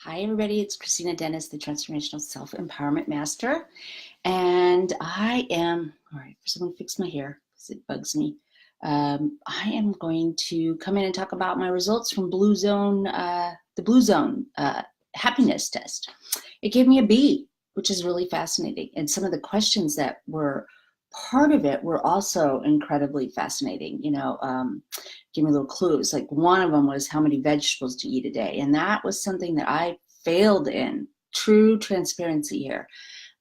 Hi, everybody. It's Kristina Dennis, the Transformational Self-Empowerment Master. And I am, all right, first I'm going to fix my hair because it bugs me. I am going to come in and talk about my results from the Blue Zone happiness test. It gave me a B, which is really fascinating. And some of the questions that were part of it were also incredibly fascinating. Give me little clues. Like one of them was, how many vegetables do you eat a day? And that was something that I failed in. True transparency here.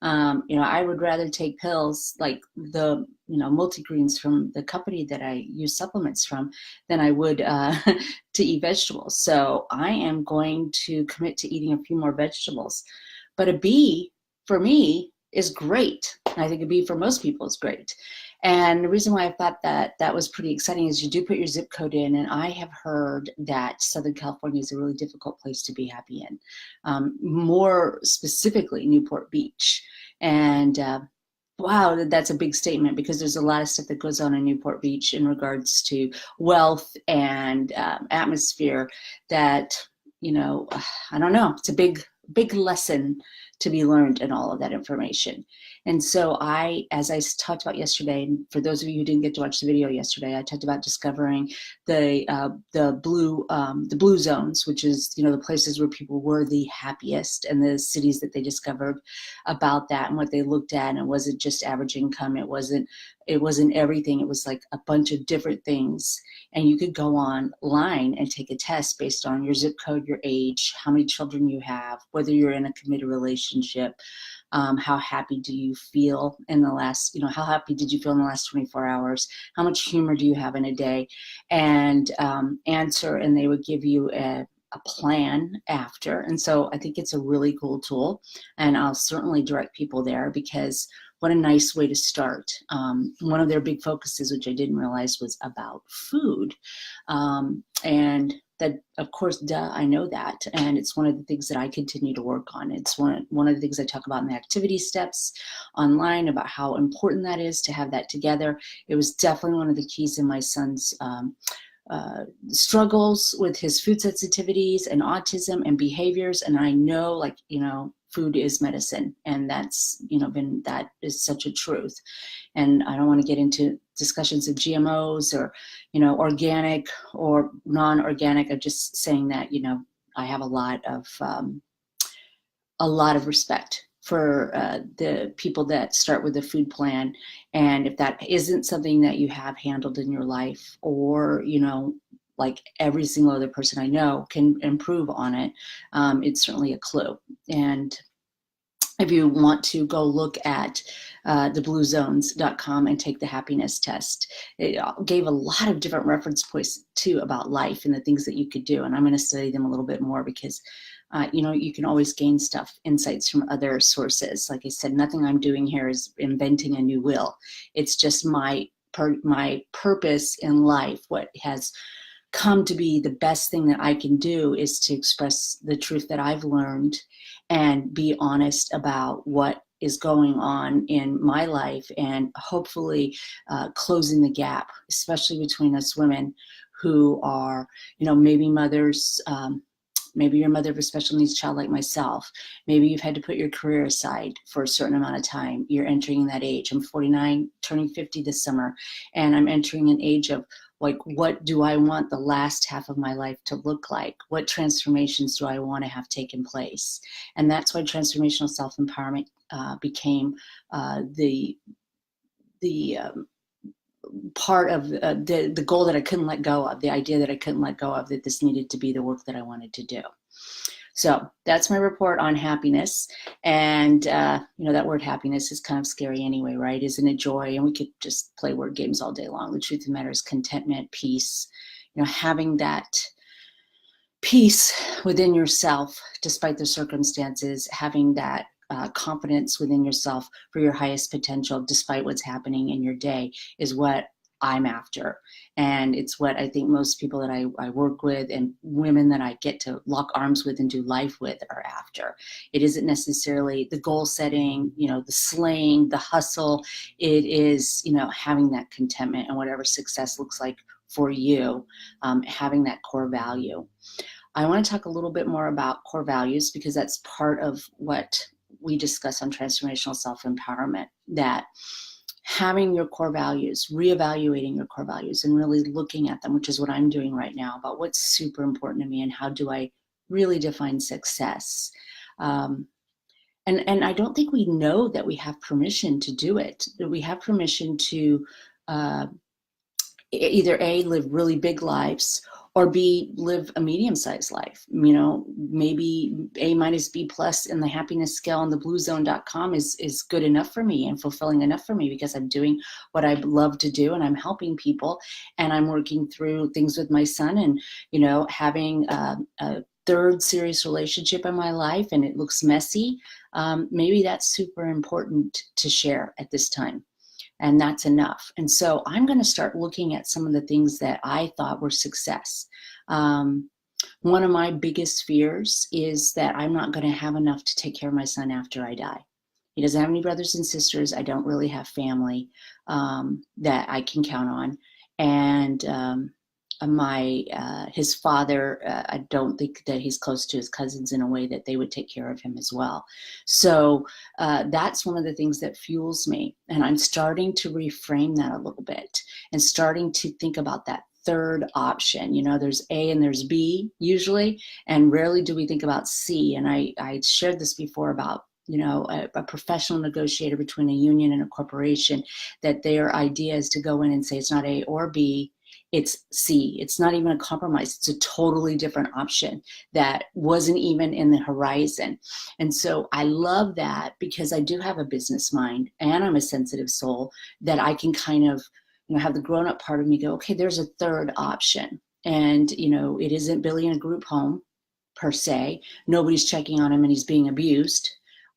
I would rather take pills like the, multigreens from the company that I use supplements from than I would to eat vegetables. So I am going to commit to eating a few more vegetables. But a B for me is great. I think a B for most people is great. And the reason why I thought that was pretty exciting is you do put your zip code in, and I have heard that Southern California is a really difficult place to be happy in. More specifically, Newport Beach. And wow, that's a big statement, because there's a lot of stuff that goes on in Newport Beach in regards to wealth and atmosphere that, I don't know, it's a big lesson to be learned in all of that information. And so as I talked about yesterday, and for those of you who didn't get to watch the video yesterday, I talked about discovering the blue zones, which is, the places where people were the happiest, and the cities that they discovered about that and what they looked at. And it wasn't just average income. It wasn't everything. It was like a bunch of different things. And you could go online and take a test based on your zip code, your age, how many children you have, whether you're in a committed relationship, how happy do you feel in the last, how happy did you feel in the last 24 hours? How much humor do you have in a day? And answer, and they would give you a plan after. And so I think it's a really cool tool, and I'll certainly direct people there, because what a nice way to start. One of their big focuses, which I didn't realize, was about food. And that, of course, duh, I know that. And it's one of the things that I continue to work on. It's one of the things I talk about in the activity steps online, about how important that is to have that together. It was definitely one of the keys in my son's struggles with his food sensitivities and autism and behaviors. And I know, food is medicine, and that's, that is such a truth. And I don't want to get into discussions of GMOs or, organic or non-organic. I'm just saying that, I have a lot of respect for the people that start with a food plan. And if that isn't something that you have handled in your life, or, like every single other person I know can improve on it, it's certainly a clue. And if you want to go look at thebluezones.com and take the happiness test, it gave a lot of different reference points too about life and the things that you could do. And I'm going to study them a little bit more, because you can always gain insights from other sources. Like I said, nothing I'm doing here is inventing a new wheel. It's just my purpose in life. What has come to be the best thing that I can do is to express the truth that I've learned and be honest about what is going on in my life, and hopefully closing the gap, especially between us women who are, maybe mothers. Maybe you're a mother of a special needs child like myself. Maybe you've had to put your career aside for a certain amount of time. You're entering that age. I'm 49, turning 50 this summer, and I'm entering an age of, what do I want the last half of my life to look like? What transformations do I want to have taken place? And that's why transformational self-empowerment became the part of the goal that I couldn't let go of, the idea that I couldn't let go of, that this needed to be the work that I wanted to do. So that's my report on happiness. And, that word happiness is kind of scary anyway, right? Isn't it joy? And we could just play word games all day long. The truth of the matter is contentment, peace, having that peace within yourself, despite the circumstances, having that confidence within yourself for your highest potential, despite what's happening in your day, is what I'm after. And it's what I think most people that I work with, and women that I get to lock arms with and do life with, are after. It isn't necessarily the goal setting, the slaying, the hustle. It is, having that contentment and whatever success looks like for you, having that core value. I want to talk a little bit more about core values, because that's part of what we discuss on transformational self-empowerment, that having your core values, reevaluating your core values and really looking at them, which is what I'm doing right now, about what's super important to me and how do I really define success. And I don't think we know that we have permission to do it, that we have permission to either A, live really big lives, or B, live a medium-sized life. Maybe A minus B plus in the happiness scale on the bluezone.com is good enough for me and fulfilling enough for me, because I'm doing what I love to do and I'm helping people and I'm working through things with my son, and having a third serious relationship in my life, and it looks messy. Maybe that's super important to share at this time. And that's enough. And so I'm going to start looking at some of the things that I thought were success. One of my biggest fears is that I'm not going to have enough to take care of my son after I die. He doesn't have any brothers and sisters. I don't really have family that I can count on. And his father, I don't think that he's close to his cousins in a way that they would take care of him as well. So that's one of the things that fuels me. And I'm starting to reframe that a little bit and starting to think about that third option. There's A and there's B usually, and rarely do we think about C. And I shared this before about a professional negotiator between a union and a corporation, that their idea is to go in and say it's not A or B, it's C. It's not even a compromise. It's a totally different option that wasn't even in the horizon. And so I love that, because I do have a business mind and I'm a sensitive soul, that I can kind of, have the grown-up part of me go, okay, there's a third option. And, it isn't Billy in a group home per se. Nobody's checking on him and he's being abused.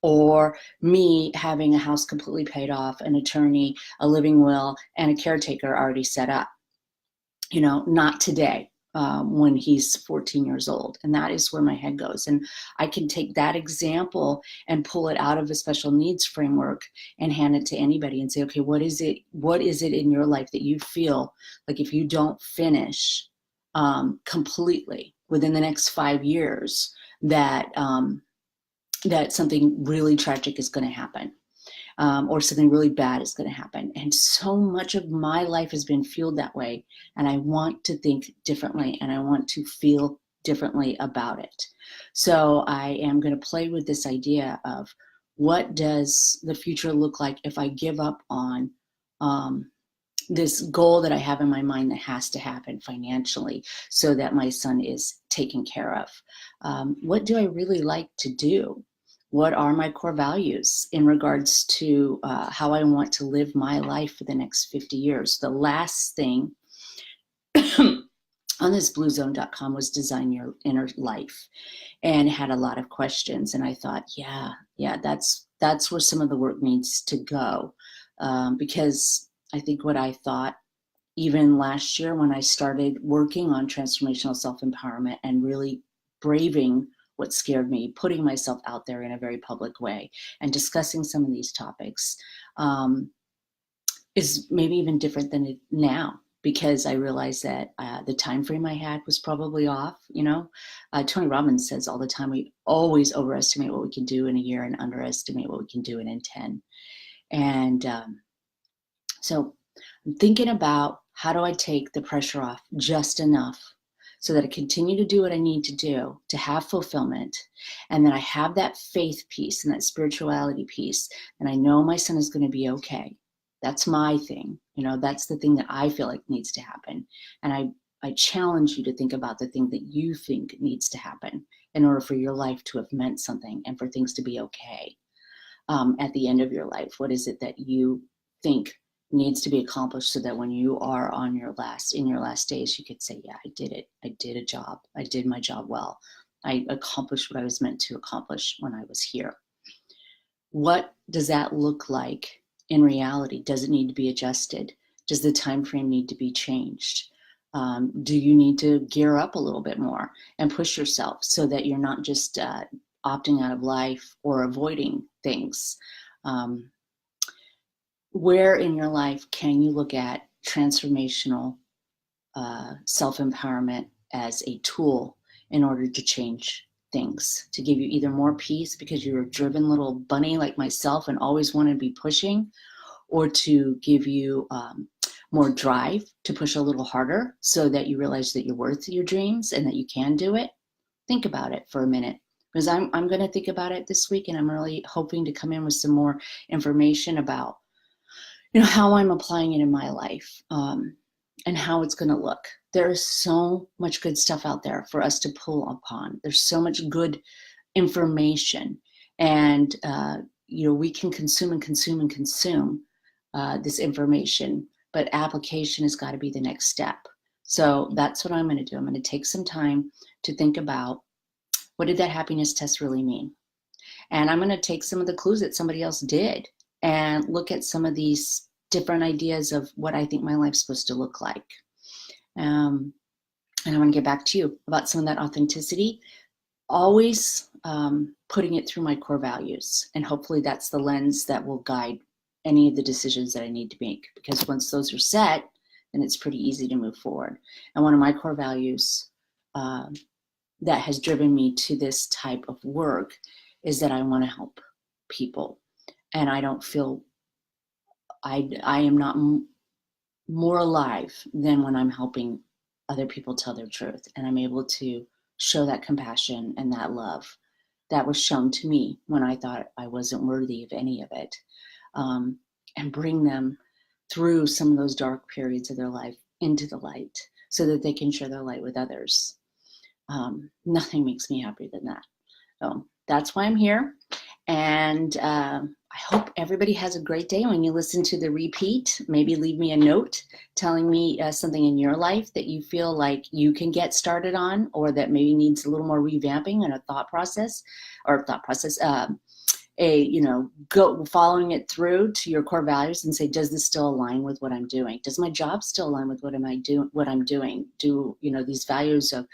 Or me having a house completely paid off, an attorney, a living will, and a caretaker already set up. Not today, when he's 14 years old. And that is where my head goes. And I can take that example and pull it out of a special needs framework and hand it to anybody and say, okay, what is it in your life that you feel like if you don't finish completely within the next 5 years, that something really tragic is going to happen? Or something really bad is going to happen. And so much of my life has been fueled that way. And I want to think differently and I want to feel differently about it. So I am going to play with this idea of, what does the future look like if I give up on this goal that I have in my mind that has to happen financially so that my son is taken care of? What do I really like to do? What are my core values in regards to how I want to live my life for the next 50 years? The last thing on this bluezone.com was design your inner life, and had a lot of questions. And I thought, yeah, that's where some of the work needs to go. Because I think what I thought, even last year when I started working on transformational self-empowerment and really braving what scared me, putting myself out there in a very public way and discussing some of these topics, is maybe even different than it now, because I realized that the time frame I had was probably off. Tony Robbins says all the time, we always overestimate what we can do in a year and underestimate what we can do in 10. And so I'm thinking about, how do I take the pressure off just enough so that I continue to do what I need to do to have fulfillment, and then I have that faith piece and that spirituality piece, and I know my son is going to be okay. That's my thing. That's the thing that I feel like needs to happen. And I challenge you to think about the thing that you think needs to happen in order for your life to have meant something and for things to be okay at the end of your life. What is it that you think needs to be accomplished so that when you are in your last days, you could say, yeah, I did it. I did a job. I did my job well. I accomplished what I was meant to accomplish when I was here. What does that look like in reality? Does it need to be adjusted? Does the time frame need to be changed? Do you need to gear up a little bit more and push yourself so that you're not just opting out of life or avoiding things? Where in your life can you look at transformational self-empowerment as a tool in order to change things, to give you either more peace because you're a driven little bunny like myself and always want to be pushing, or to give you more drive to push a little harder so that you realize that you're worth your dreams and that you can do it. Think about it for a minute, because I'm going to think about it this week, and I'm really hoping to come in with some more information about, how I'm applying it in my life, and how it's going to look. There is so much good stuff out there for us to pull upon. There's so much good information, and we can consume this information, but application has got to be the next step. So that's what I'm going to do. I'm going to take some time to think about, what did that happiness test really mean? And I'm going to take some of the clues that somebody else did and look at some of these different ideas of what I think my life's supposed to look like. And I want to get back to you about some of that authenticity, always putting it through my core values. And hopefully that's the lens that will guide any of the decisions that I need to make, because once those are set, then it's pretty easy to move forward. And one of my core values that has driven me to this type of work is that I want to help people. And I don't feel I am not more alive than when I'm helping other people tell their truth. And I'm able to show that compassion and that love that was shown to me when I thought I wasn't worthy of any of it. And bring them through some of those dark periods of their life into the light so that they can share their light with others. Nothing makes me happier than that. So that's why I'm here. And I hope everybody has a great day. When you listen to the repeat, maybe leave me a note telling me something in your life that you feel like you can get started on, or that maybe needs a little more revamping in a thought process, go following it through to your core values and say, does this still align with what I'm doing? Does my job still align with what I'm doing? Do, these values of,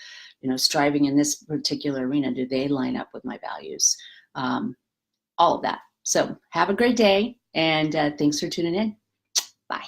striving in this particular arena, do they line up with my values? All of that. So have a great day, and thanks for tuning in. Bye.